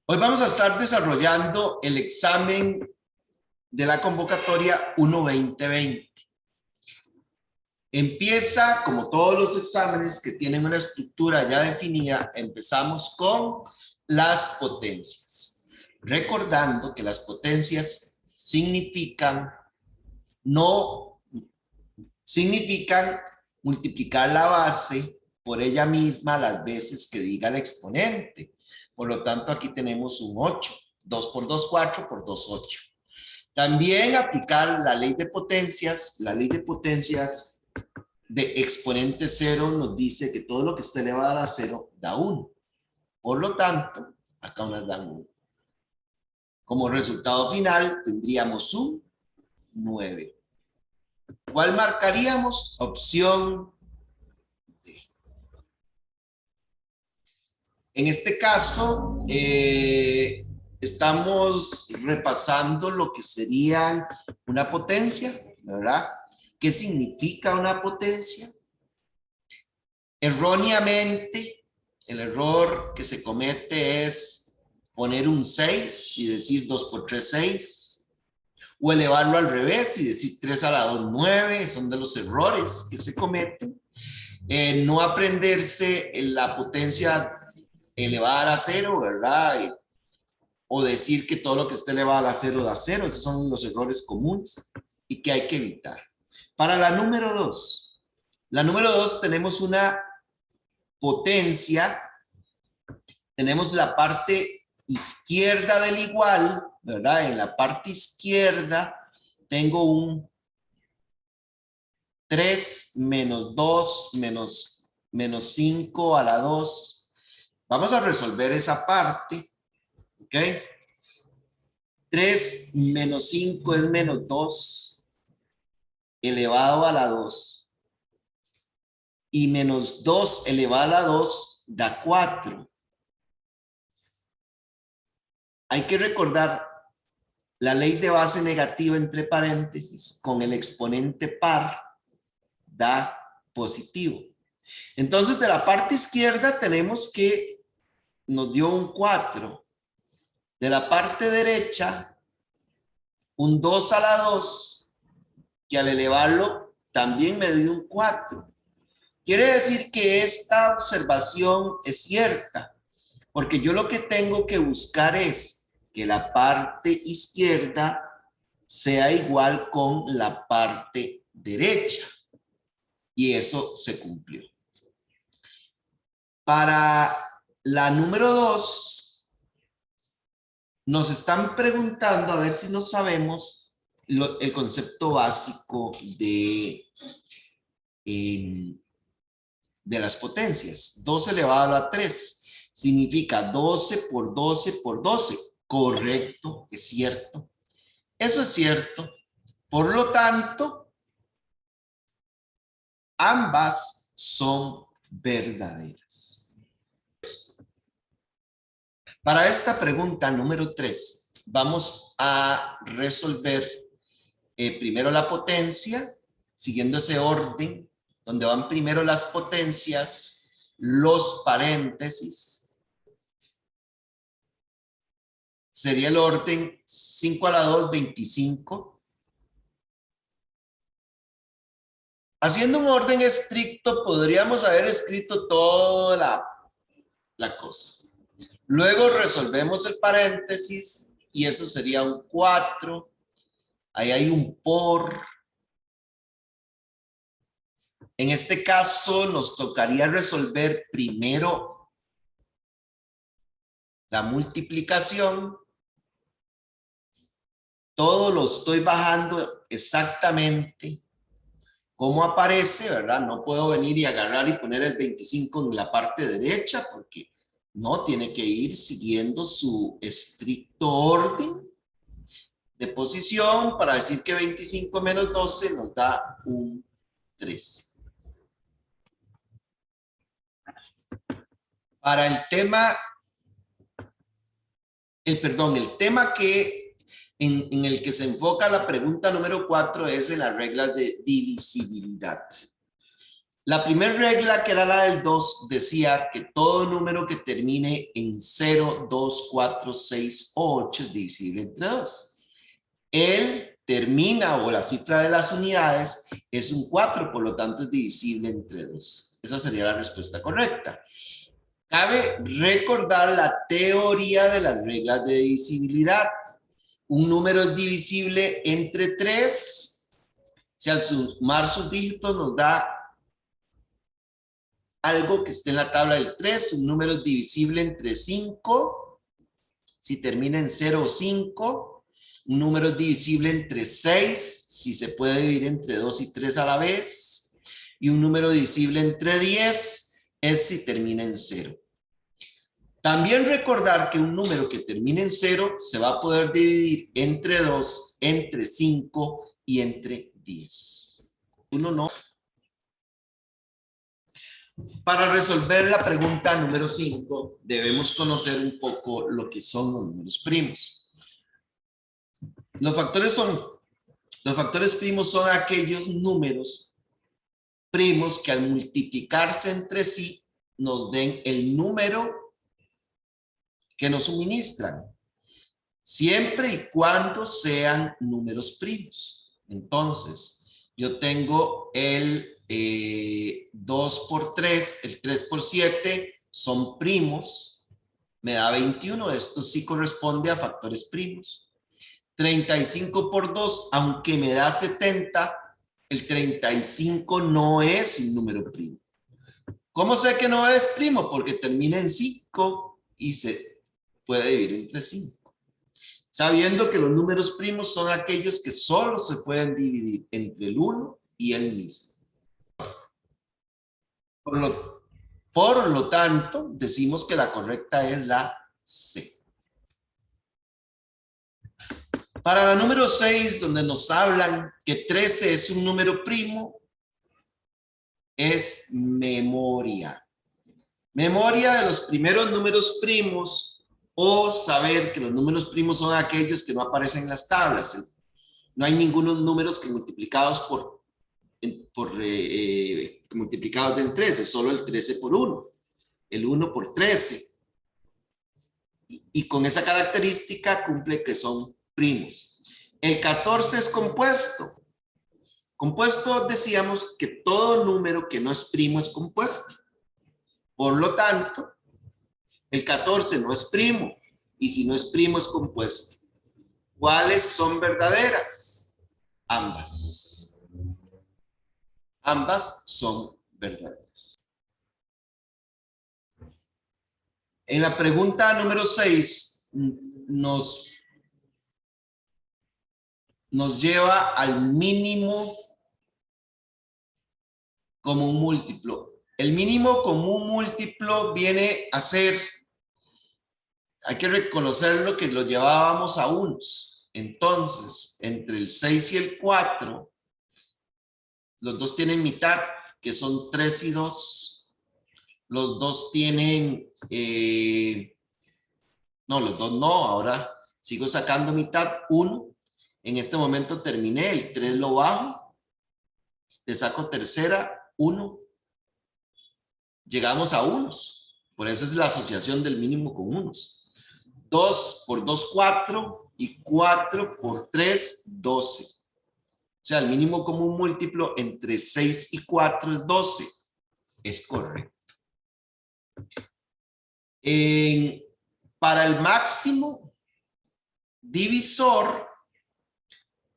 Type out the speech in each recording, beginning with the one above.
Hoy vamos a estar desarrollando el examen de la convocatoria 1-2020. Empieza, como todos los exámenes que tienen una estructura ya definida, empezamos con las potencias. Recordando que las potencias significan multiplicar la base por ella misma las veces que diga el exponente. Por lo tanto, aquí tenemos un 8. 2 por 2, 4, por 2, 8. También aplicar la ley de potencias. La ley de potencias de exponente 0 nos dice que todo lo que esté elevado a 0 da 1. Por lo tanto, acá nos dan 1. Como resultado final, tendríamos un 9. ¿Cuál marcaríamos? Opción D. En este caso, estamos repasando lo que sería una potencia, ¿verdad? ¿Qué significa una potencia? Erróneamente, el error que se comete es poner un 6 y decir 2 por 3, 6. O elevarlo al revés y decir 3 a la 2, 9. Son de los errores que se cometen. No aprenderse la potencia elevada a 0, ¿verdad? O decir que todo lo que esté elevado a 0 da 0. Esos son los errores comunes y que hay que evitar. Para la número 2. La número 2 tenemos una potencia. Tenemos la parte izquierda del igual, ¿verdad? En la parte izquierda tengo un 3 menos 2 menos 5 a la 2. Vamos a resolver esa parte, ¿ok? 3 menos 5 es menos 2 elevado a la 2. Y menos 2 elevado a la 2 da 4. Hay que recordar la ley de base negativa entre paréntesis con el exponente par da positivo. Entonces, de la parte izquierda tenemos que nos dio un 4. De la parte derecha, un 2 a la 2, que al elevarlo también me dio un 4. Quiere decir que esta observación es cierta, porque yo lo que tengo que buscar es que la parte izquierda sea igual con la parte derecha. Y eso se cumplió. Para la número 2, nos están preguntando a ver si no sabemos el concepto básico de las potencias. 2 elevado a la 3 significa 12 por 12 por 12. Correcto, es cierto. Eso es cierto. Por lo tanto, ambas son verdaderas. Para esta pregunta número 3, vamos a resolver primero la potencia, siguiendo ese orden, donde van primero las potencias, los paréntesis. Sería el orden 5 a la 2, 25. Haciendo un orden estricto, podríamos haber escrito toda la cosa. Luego resolvemos el paréntesis y eso sería un 4. Ahí hay un por. En este caso nos tocaría resolver primero la multiplicación. Todo lo estoy bajando exactamente como aparece, ¿verdad? No puedo venir y agarrar y poner el 25 en la parte derecha porque no, tiene que ir siguiendo su estricto orden de posición para decir que 25 menos 12 nos da un 3. Para el tema, el tema que en el que se enfoca la pregunta número 4 es en las reglas de divisibilidad. La primera regla, que era la del 2, decía que todo número que termine en 0, 2, 4, 6 o 8 es divisible entre 2. Él termina, o la cifra de las unidades, es un 4, por lo tanto es divisible entre 2. Esa sería la respuesta correcta. Cabe recordar la teoría de las reglas de divisibilidad. Un número es divisible entre 3 si al sumar sus dígitos nos da algo que esté en la tabla del 3. Un número es divisible entre 5 si termina en 0 o 5. Un número es divisible entre 6 si se puede dividir entre 2 y 3 a la vez. Y un número divisible entre 10 es si termina en 0. También recordar que un número que termine en 0 se va a poder dividir entre 2, entre 5 y entre 10. Uno no. Para resolver la pregunta número 5, debemos conocer un poco lo que son los números primos. Los factores primos son aquellos números primos que al multiplicarse entre sí nos den el número que nos suministran, siempre y cuando sean números primos. Entonces, yo tengo el 2 por 3, el 3 por 7, son primos, me da 21, esto sí corresponde a factores primos. 35 por 2, aunque me da 70, el 35 no es un número primo. ¿Cómo sé que no es primo? Porque termina en 5 y se puede dividir entre 5. Sabiendo que los números primos son aquellos que solo se pueden dividir entre el 1 y el mismo. Por lo tanto, decimos que la correcta es la C. Para la número 6, donde nos hablan que 13 es un número primo, es memoria. Memoria de los primeros números primos, o saber que los números primos son aquellos que no aparecen en las tablas. No hay ningunos números que multiplicados multiplicados en 13, solo el 13 por 1, el 1 por 13. Y con esa característica cumple que son primos. El 14 es compuesto. Compuesto, decíamos que todo número que no es primo es compuesto. Por lo tanto, el 14 no es primo, y si no es primo es compuesto. ¿Cuáles son verdaderas? Ambas. Ambas son verdaderas. En la pregunta número 6 nos lleva al mínimo común múltiplo. El mínimo común múltiplo viene a ser, hay que reconocerlo, que lo llevábamos a unos. Entonces, entre el 6 y el 4, los dos tienen mitad, que son 3 y 2. Los dos tienen, no, los dos no, ahora sigo sacando mitad, 1. En este momento terminé, el 3 lo bajo, le saco tercera, 1. Llegamos a unos, por eso es la asociación del mínimo con unos. 2 por 2, 4, y 4 por 3, 12. O sea, el mínimo común múltiplo entre 6 y 4 es 12. Es correcto. Para el máximo divisor,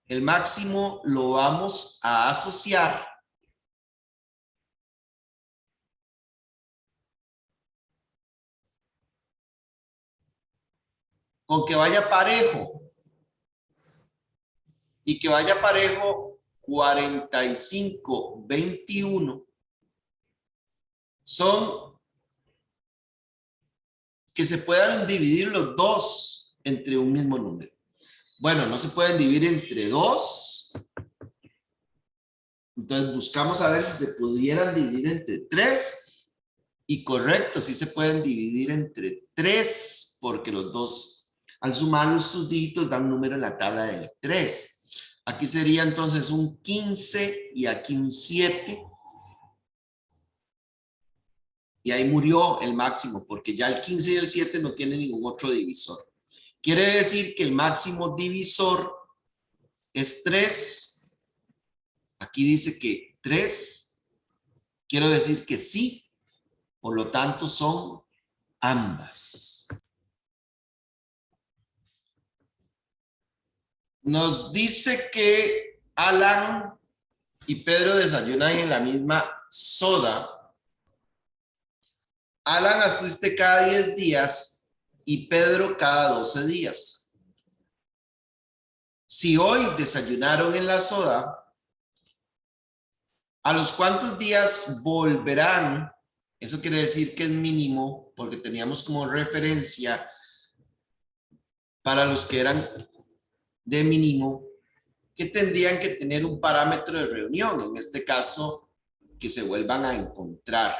el máximo lo vamos a asociar con que vaya parejo. Y que vaya parejo 45, 21 son que se puedan dividir los dos entre un mismo número. Bueno, no se pueden dividir entre 2. Entonces buscamos a ver si se pudieran dividir entre 3. Y correcto, sí se pueden dividir entre 3, porque los dos, al sumar sus dígitos, dan un número en la tabla del 3. Aquí sería entonces un 15 y aquí un 7. Y ahí murió el máximo, porque ya el 15 y el 7 no tienen ningún otro divisor. Quiere decir que el máximo divisor es 3. Aquí dice que 3. Quiero decir que sí. Por lo tanto, son ambas. Nos dice que Alan y Pedro desayunan en la misma soda. Alan asiste cada 10 días y Pedro cada 12 días. Si hoy desayunaron en la soda, ¿a los cuántos días volverán? Eso quiere decir que es mínimo, porque teníamos como referencia para los que eran de mínimo, que tendrían que tener un parámetro de reunión, en este caso, que se vuelvan a encontrar.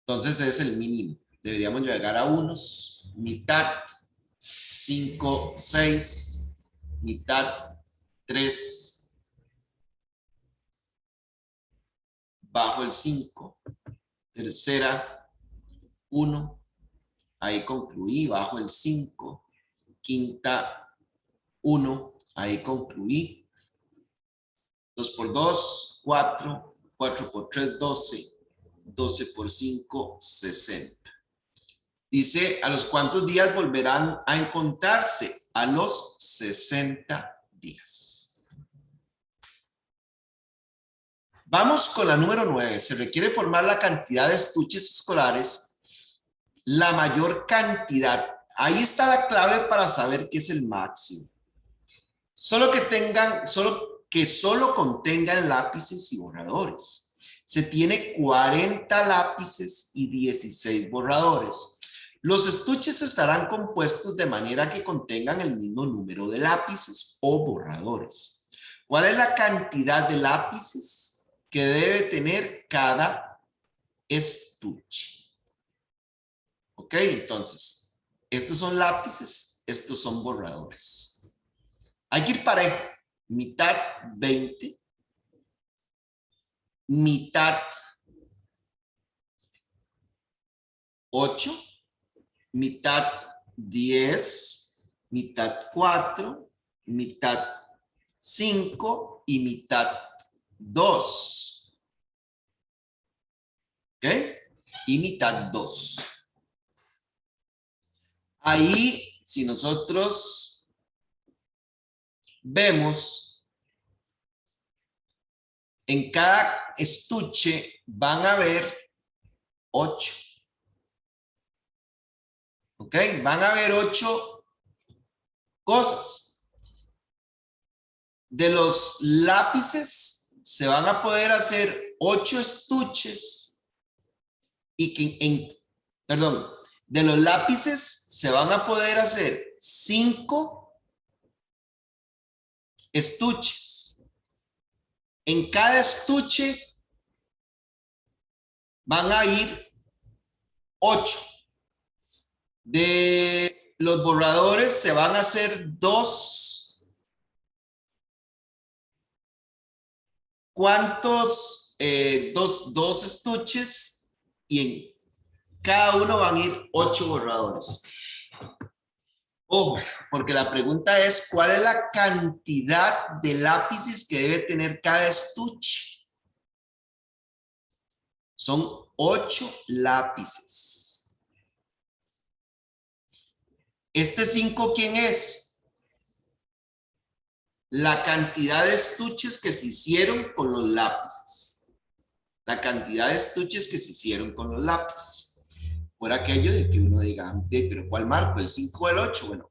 Entonces es el mínimo. Deberíamos llegar a unos, mitad, 5, 6, mitad, 3, bajo el 5, tercera, 1, ahí concluí, bajo el 5, quinta, 1, ahí concluí, 2 por 2, 4, 4 por 3, 12, 12 por 5, 60. Dice, ¿a los cuántos días volverán a encontrarse? A los 60 días. Vamos con la número 9. Se requiere formar la cantidad de estuches escolares, la mayor cantidad. Ahí está la clave para saber qué es el máximo. Solo contengan lápices y borradores. Se tiene 40 lápices y 16 borradores. Los estuches estarán compuestos de manera que contengan el mismo número de lápices o borradores. ¿Cuál es la cantidad de lápices que debe tener cada estuche? Ok, entonces, estos son lápices, estos son borradores. Hay que ir parejo. Mitad 20, mitad 8, mitad 10, mitad 4, mitad 5 y mitad 2. ¿Ok? Y mitad 2. Ahí, si nosotros vemos, en cada estuche van a haber 8. ¿Ok? Van a haber 8 cosas. De los lápices se van a poder hacer 8 estuches y que de los lápices se van a poder hacer 5 estuches. En cada estuche van a ir 8. De los borradores se van a hacer 2. ¿Cuántos? 2 estuches y en cada uno van a ir 8 borradores. Ojo, porque la pregunta es, ¿cuál es la cantidad de lápices que debe tener cada estuche? Son 8 lápices. Este 5, ¿quién es? La cantidad de estuches que se hicieron con los lápices. La cantidad de estuches que se hicieron con los lápices. Por aquello de que uno diga, pero ¿cuál marco? ¿El 5 o el 8? Bueno,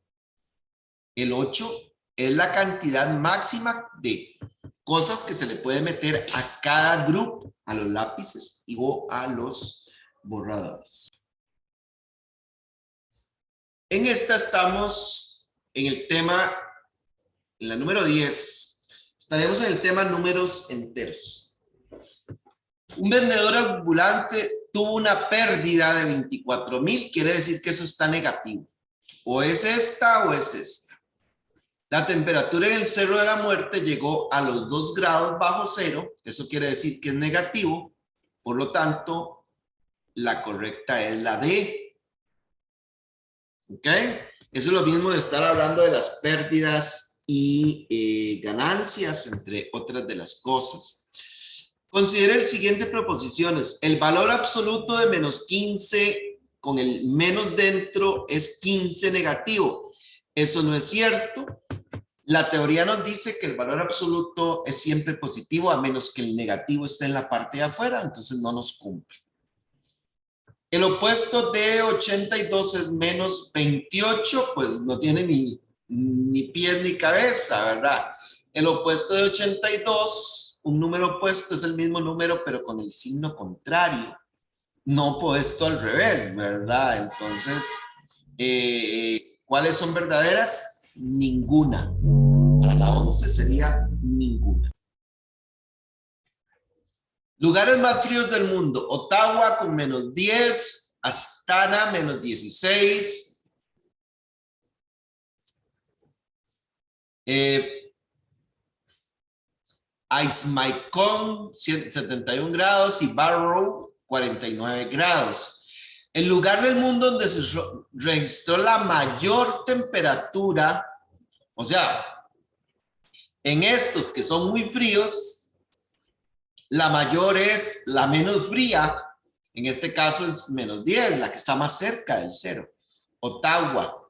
el 8 es la cantidad máxima de cosas que se le puede meter a cada grupo, a los lápices o a los borradores. En esta estamos en el tema, en la número 10, estaremos en el tema números enteros. Un vendedor ambulante tuvo una pérdida de 24,000, quiere decir que eso está negativo. O es esta o es esta. La temperatura en el Cerro de la Muerte llegó a los 2 grados bajo cero, eso quiere decir que es negativo, por lo tanto, la correcta es la D. ¿Ok? Eso es lo mismo de estar hablando de las pérdidas y ganancias, entre otras de las cosas. Considere el siguiente proposiciones. El valor absoluto de menos 15 con el menos dentro es 15 negativo. Eso no es cierto. La teoría nos dice que el valor absoluto es siempre positivo a menos que el negativo esté en la parte de afuera, entonces no nos cumple. El opuesto de 82 es menos 28, pues no tiene ni pies ni cabeza, ¿verdad? El opuesto de 82, un número opuesto es el mismo número, pero con el signo contrario, no opuesto al revés, ¿verdad? Entonces, ¿cuáles son verdaderas? Ninguna. Para la 11 sería ninguna. Lugares más fríos del mundo. Ottawa con menos 10. Astana menos 16. Izmaicon 71 grados y Barrow 49 grados. El lugar del mundo donde se registró la mayor temperatura, o sea, en estos que son muy fríos, la mayor es la menos fría, en este caso es menos 10, la que está más cerca del cero, Ottawa.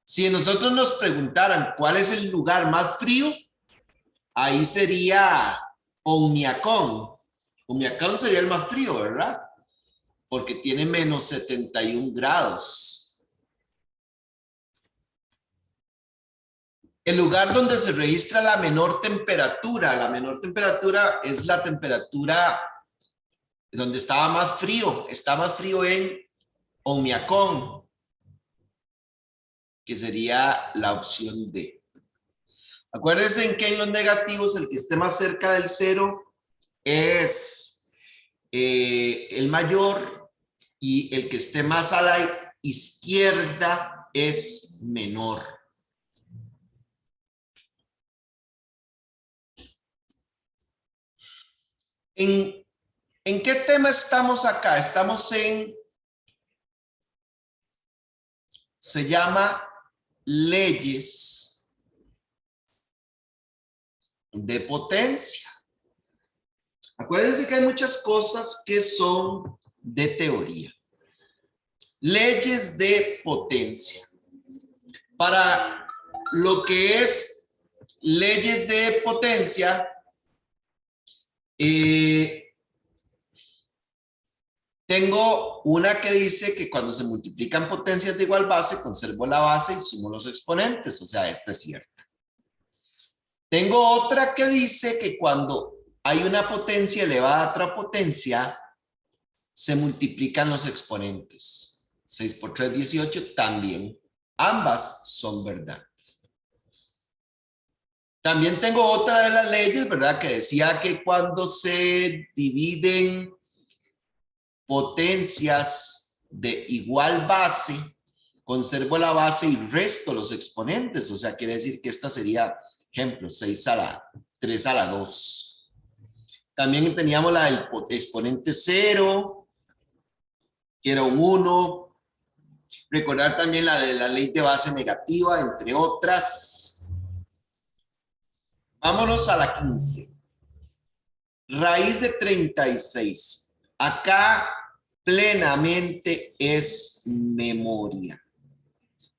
Si nosotros nos preguntaran cuál es el lugar más frío, ahí sería Omiakon. Omiakon sería el más frío, ¿verdad? Porque tiene menos 71 grados. El lugar donde se registra la menor temperatura es la temperatura donde estaba más frío en Omiakon, que sería la opción D. Acuérdense en que en los negativos el que esté más cerca del cero es el mayor y el que esté más a la izquierda es menor. ¿En qué tema estamos acá? Estamos en, se llama leyes de potencia. Acuérdense que hay muchas cosas que son de teoría. Leyes de potencia. Para lo que es leyes de potencia, tengo una que dice que cuando se multiplican potencias de igual base, conservo la base y sumo los exponentes. O sea, esta es cierta. Tengo otra que dice que cuando hay una potencia elevada a otra potencia, se multiplican los exponentes. 6 por 3, 18, también. Ambas son verdad. También tengo otra de las leyes, ¿verdad? Que decía que cuando se dividen potencias de igual base, conservo la base y resto los exponentes. O sea, quiere decir que esta sería, ejemplo, 6 a la 3 a la 2. También teníamos la del exponente 0, que era un 1. Recordar también la de la ley de base negativa, entre otras. Vámonos a la 15. Raíz de 36. Acá plenamente es memoria.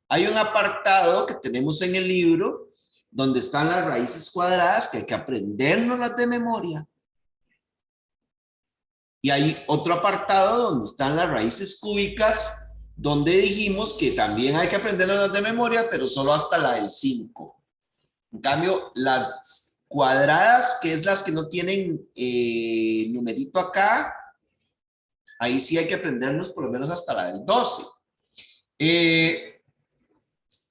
Hay un apartado que tenemos en el libro donde están las raíces cuadradas que hay que aprendernoslas de memoria. Y hay otro apartado donde están las raíces cúbicas, donde dijimos que también hay que aprendernoslas de memoria, pero solo hasta la del 5. En cambio, las cuadradas, que es las que no tienen numerito acá, ahí sí hay que aprendernos por lo menos hasta la del 12.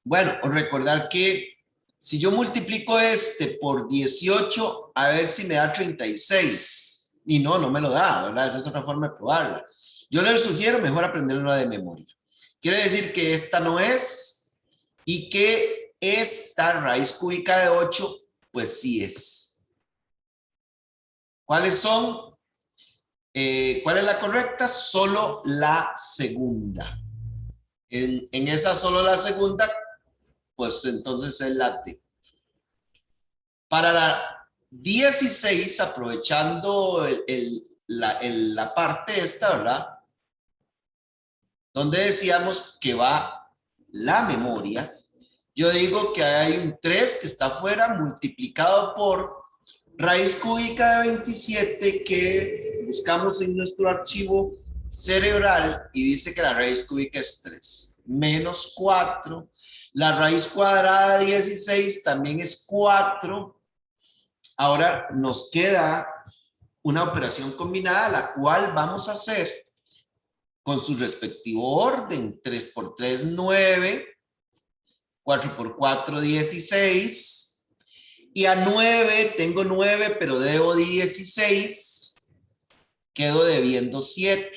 Bueno, recordar que si yo multiplico este por 18, a ver si me da 36. Y no me lo da, ¿verdad? Esa es otra forma de probarla. Yo les sugiero mejor aprenderla de memoria. Quiere decir que esta no es y que esta raíz cúbica de 8, pues sí es. ¿Cuáles son? ¿Cuál es la correcta? Solo la segunda. En esa solo la segunda, pues entonces es la D. Para la 16, aprovechando la parte esta, ¿verdad? Donde decíamos que va la memoria, yo digo que hay un 3 que está afuera multiplicado por raíz cúbica de 27 que buscamos en nuestro archivo cerebral y dice que la raíz cúbica es 3. Menos 4. La raíz cuadrada de 16 también es 4. Ahora nos queda una operación combinada, la cual vamos a hacer con su respectivo orden. 3 por 3, 9. 4 por 4, 16. Y a 9, tengo 9, pero debo 16. Quedo debiendo 7.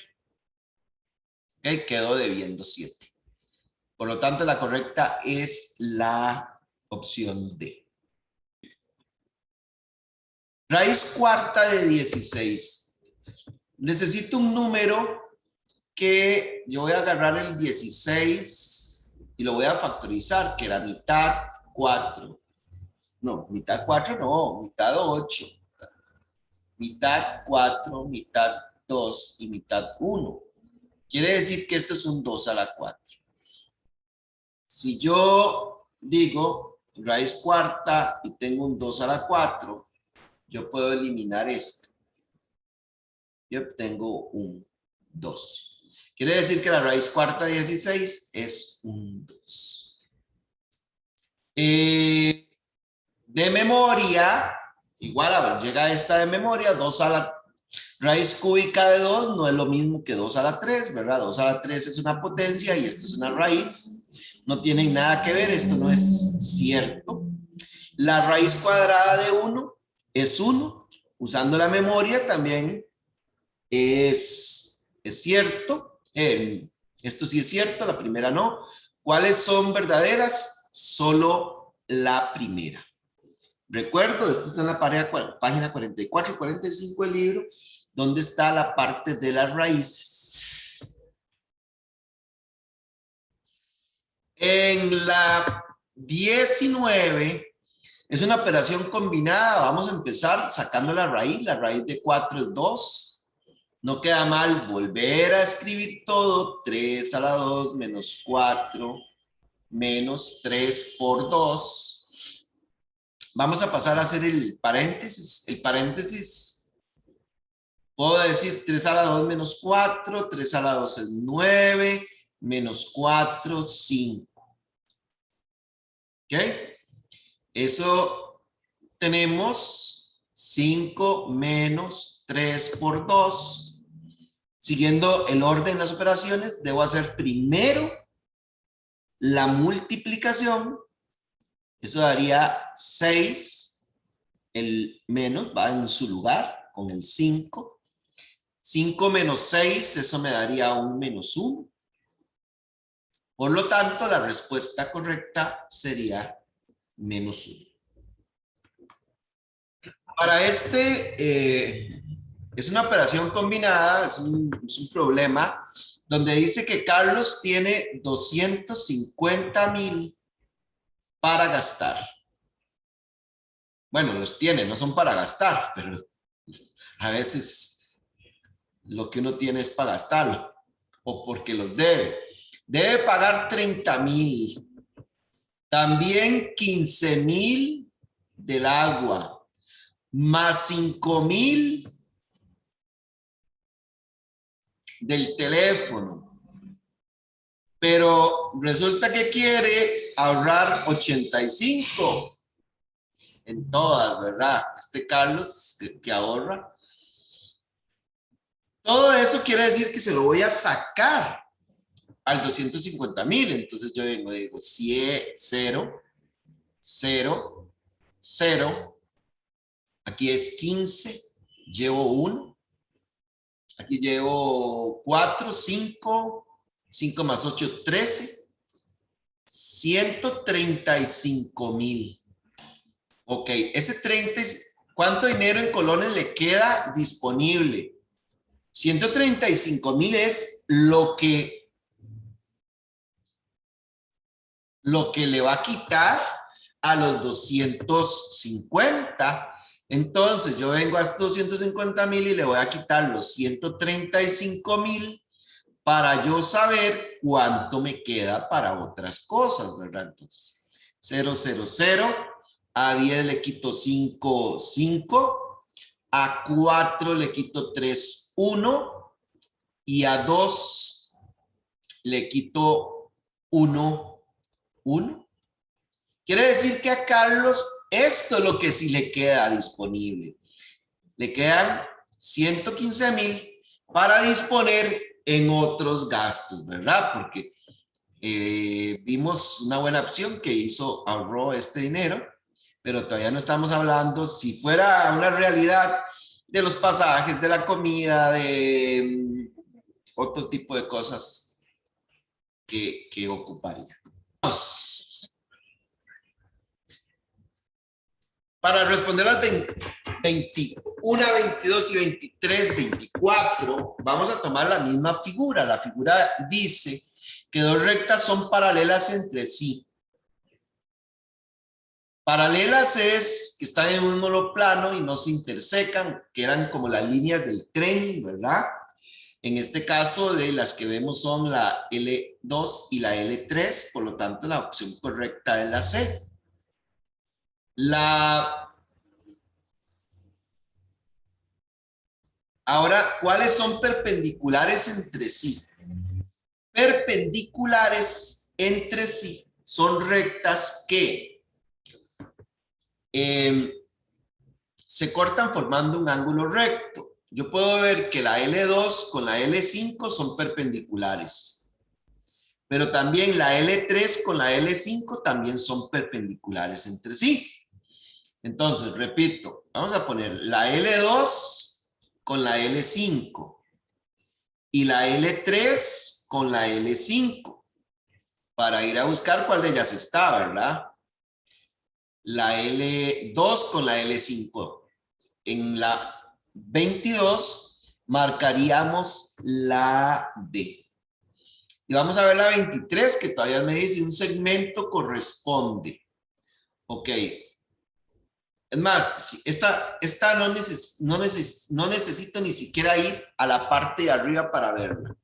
¿Ok? Quedo debiendo 7. Por lo tanto, la correcta es la opción D. Raíz cuarta de 16. Necesito un número que yo voy a agarrar el 16 y lo voy a factorizar, que la mitad 4. No, mitad 4 no, mitad 8. Mitad 4, mitad 2 y mitad 1. Quiere decir que esto es un 2 a la 4. Si yo digo raíz cuarta y tengo un 2 a la 4, yo puedo eliminar esto. Y obtengo un 2. Quiere decir que la raíz cuarta de 16 es un 2. De memoria, igual a ver, llega esta de memoria, 2 a la raíz cúbica de 2 no es lo mismo que 2 a la 3, ¿verdad? 2 a la 3 es una potencia y esto es una raíz. No tienen nada que ver, esto no es cierto. La raíz cuadrada de 1 es 1. Usando la memoria también es cierto. Esto sí es cierto, la primera no. ¿Cuáles son verdaderas? Solo la primera. Recuerdo, esto está en la página 44, 45 del libro, donde está la parte de las raíces. En la 19 es una operación combinada. Vamos a empezar sacando la raíz. La raíz de 4 es 2. No queda mal volver a escribir todo. 3 a la 2 menos 4 menos 3 por 2. Vamos a pasar a hacer el paréntesis. El paréntesis, puedo decir 3 a la 2 menos 4, 3 a la 2 es 9, menos 4, 5. ¿Ok? Eso tenemos 5 menos 3 por 2. Siguiendo el orden de las operaciones, debo hacer primero la multiplicación. Eso daría 6, el menos va en su lugar con el 5. 5 menos 6, eso me daría un menos 1. Por lo tanto, la respuesta correcta sería menos 1. Para es una operación combinada, es un problema donde dice que Carlos tiene 250,000 para gastar. Bueno, los tiene, no son para gastar, pero a veces lo que uno tiene es para gastarlo o porque los debe. Debe pagar 30,000. También 15,000 del agua, más 5,000 del teléfono. Pero resulta que quiere ahorrar 85 en todas, ¿verdad? Este Carlos que ahorra. Todo eso quiere decir que se lo voy a sacar al 250,000. Entonces yo vengo y digo 0, 0, 0. Aquí es 15, llevo 1. Aquí llevo 4, 5, 5 más 8, 13. 135,000. Ok, ese 30, ¿cuánto dinero en colones le queda disponible? 135,000 es lo que le va a quitar a los 250. Entonces yo vengo a estos 250,000 y le voy a quitar los 135,000 para yo saber cuánto me queda para otras cosas, ¿verdad? Entonces, 0, 0, 0, a 10 le quito 5, 5, a 4 le quito 3, 1, y a 2 le quito 1, 1. Quiere decir que a Carlos esto es lo que sí le queda disponible. Le quedan 115,000 para disponer en otros gastos, ¿verdad? Porque vimos una buena opción que ahorró este dinero, pero todavía no estamos hablando, si fuera una realidad, de los pasajes, de la comida, de otro tipo de cosas que ocuparía. Para responder las 21, 22 y 23, 24, vamos a tomar la misma figura. La figura dice que dos rectas son paralelas entre sí. Paralelas es que están en un monoplano y no se intersecan, que eran como las líneas del tren, ¿verdad? En este caso, de las que vemos son la L2 y la L3, por lo tanto, la opción correcta es la C. Ahora, ¿cuáles son perpendiculares entre sí? Perpendiculares entre sí son rectas que se cortan formando un ángulo recto. Yo puedo ver que la L2 con la L5 son perpendiculares, pero también la L3 con la L5 también son perpendiculares entre sí. Entonces, repito, vamos a poner la L2 con la L5 y la L3 con la L5 para ir a buscar cuál de ellas está, ¿verdad? La L2 con la L5. En la 22 marcaríamos la D. Y vamos a ver la 23, que todavía me dice un segmento corresponde. Ok. Es más, esta no necesito ni siquiera ir a la parte de arriba para verla.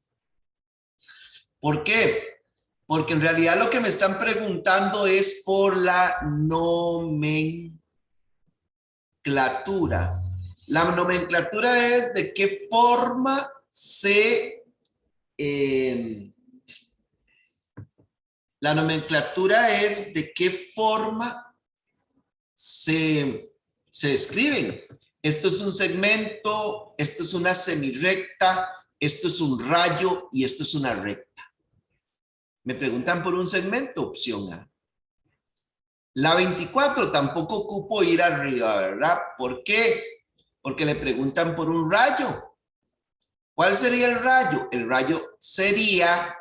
¿Por qué? Porque en realidad lo que me están preguntando es por la nomenclatura. La nomenclatura es de qué forma la nomenclatura es de qué forma se escriben. Esto es un segmento, esto es una semirrecta, esto es un rayo y esto es una recta. Me preguntan por un segmento, opción A. La 24 tampoco ocupo ir arriba, ¿verdad? ¿Por qué? Porque le preguntan por un rayo. ¿Cuál sería el rayo? El rayo sería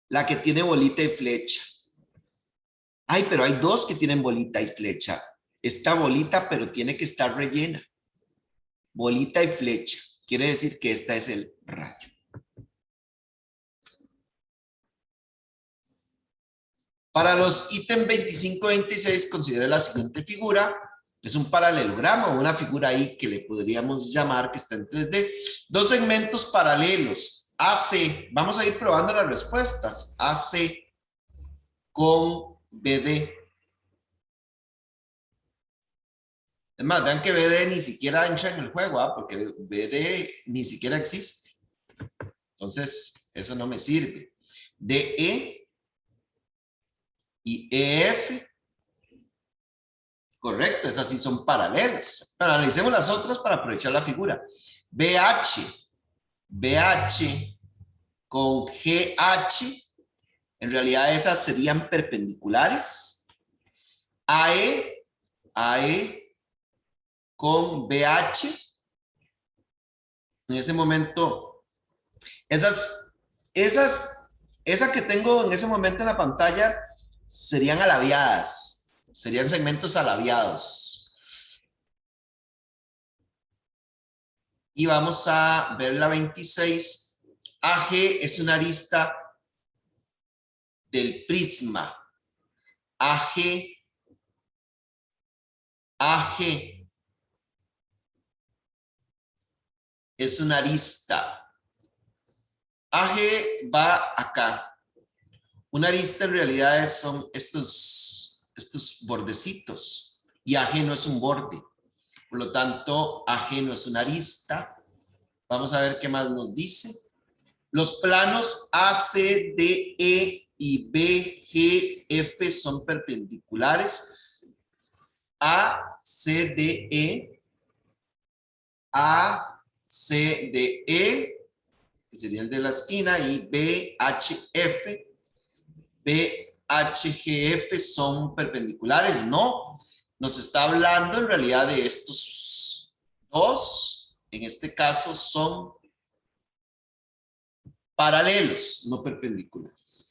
la que tiene bolita y flecha. Ay, pero hay dos que tienen bolita y flecha. Esta bolita, pero tiene que estar rellena. Bolita y flecha. Quiere decir que esta es el rayo. Para los ítems 25 y 26, considere la siguiente figura. Es un paralelogramo, una figura ahí que le podríamos llamar que está en 3D. Dos segmentos paralelos. AC, vamos a ir probando las respuestas. AC con BD. Es más, vean que BD ni siquiera entra en el juego, ¿ah? Porque BD ni siquiera existe. Entonces, eso no me sirve. DE y EF. Correcto, esas sí son paralelas. Pero analicemos las otras para aprovechar la figura. BH con GH, en realidad esas serían perpendiculares. AE con BH, en ese momento, esas que tengo en ese momento en la pantalla serían alabiadas, serían segmentos alabiados. Y vamos a ver la 26. AG es una arista del prisma. AG es una arista. AG va acá. Una arista en realidad son estos bordecitos. Y AG no es un borde. Por lo tanto, AG no es una arista. Vamos a ver qué más nos dice. Los planos ACDE y BGF son perpendiculares. ACDE, que sería el de la esquina, y BHF son perpendiculares. No, nos está hablando en realidad de estos dos. En este caso son paralelos, no perpendiculares.